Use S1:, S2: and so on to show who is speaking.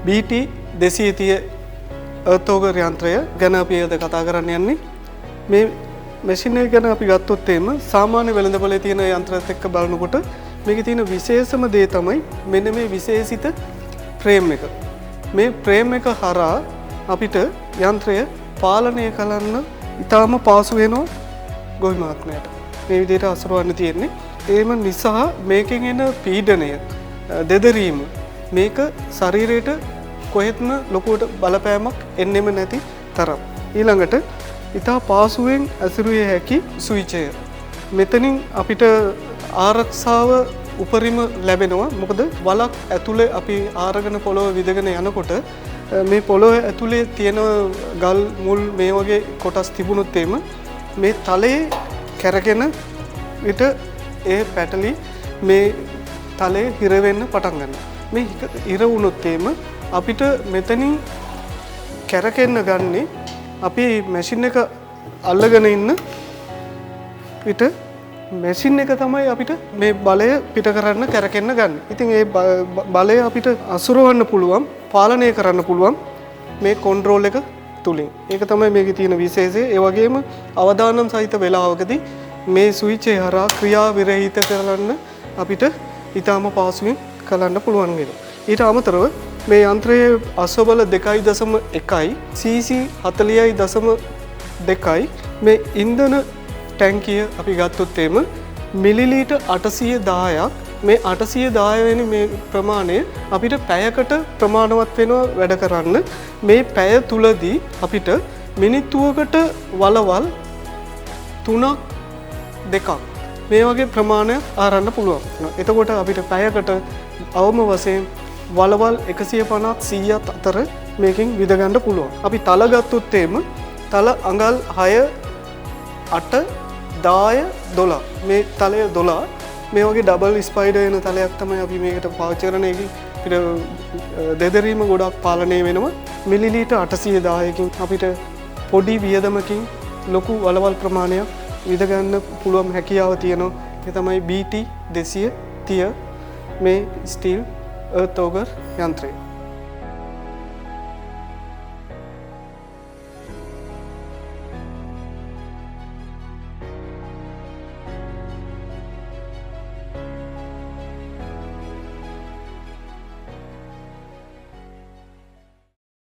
S1: BT 230 earth auger යන්ත්‍රය ගැන අපි අද කතා කරන්න යන්නේ. මේ මැෂින් එක ගැන අපි ගත්තොත් එimhe සාමාන්‍ය වෙළඳපොලේ තියෙන යන්ත්‍රයත් එක්ක බලනකොට මේකේ තියෙන විශේෂම දේ තමයි මෙන්න මේ විශේෂිත ෆ්‍රේම් එක. මේ ෆ්‍රේම් එක හරහා අපිට යන්ත්‍රය පාලනය කරන්න ඉතාම පහසු වෙනවා ගොවි මහත්මයාට. මේ විදිහට අසුරවන්න තියෙන්නේ. ඒම නිසා මේකෙන් එන පීඩනය දෙදරීම මේක ශරීරයට කොහෙත්ම ලොකුවට බලපෑමක් එන්නෙම නැති තරම්. ඊළඟට ඉතා පහසුවෙන් ඇසුරිය හැකි ස්විචය. මෙතනින් අපිට ආරක්ෂාව උපරිම ලැබෙනවා. මොකද වලක් ඇතුලේ අපි ආරගෙන පොළොව විදගෙන යනකොට මේ පොළොව ඇතුලේ තියෙන ගල් මුල් මේ වගේ කොටස් තිබුණොත් එimhe මේ තලයේ කැරගෙන විට ඒ පැටලි මේ තලයේ හිර වෙන්න පටන් ගන්නවා. මේ හිර වුණොත් එimhe අපිට මෙතනින් කැරකෙන්න ගන්නේ අපි මැෂින් එක අල්ලගෙන ඉන්න විට මැෂින් එක තමයි අපිට මේ බලය පිට කරන්න කැරකෙන්න ගන්න. ඉතින් ඒ බලය අපිට අසුරවන්න පුළුවන්, පාලනය කරන්න පුළුවන් මේ කන්ට්‍රෝල් එක තුලින්. ඒක තමයි මේකේ තියෙන විශේෂය. ඒ වගේම අවදානම් සහිත වෙලාවකදී මේ ස්විච් එක හරහා ක්‍රියා විරහිත කරන්න අපිට ඊටාම පහසුවෙන් කරන්න පුළුවන් වෙනවා. ඊට අමතරව මේ යන්ත්‍රයේ අශ්වබල 2.1යි cc 40.2යි මේ ඉන්ධන ටැංකිය අපි ගත්තොත් එimhe මිලිලීටර් 810ක් මේ 810 වෙනි මේ ප්‍රමාණය අපිට පැයකට ප්‍රමාණවත් වෙනවා වැඩ කරන්න. මේ පැය තුලදී අපිට මිනිත්තුවකට වලවල් 3ක් 2ක් මේ වගේ ප්‍රමාණයක් ආරන්න පුළුවන්. එතකොට අපිට පැයකට අවම වශයෙන් වලවල් 150ක් 100ක් අතර මේකෙන් විද ගන්න පුළුවන්. අපි තල ගත්තොත් එimhe තල අඟල් 6 8 10 12 මේ තලය 12 මේ වගේ ඩබල් ස්පයිඩර් වෙන තලයක් තමයි අපි මේකට පාවිච්චි කරන එක. අපිට දෙදරීම ගොඩක් පාලනය වෙනවා. මිලිලීටර් 810කින් අපිට පොඩි වියදමකින් ලොකු වලවල් ප්‍රමාණයක් විද ගන්න පුළුවන් හැකියාව තියෙනවා. ඒ තමයි BT 230 මේ ස්ටීල් earth auger යන්ත්‍රය.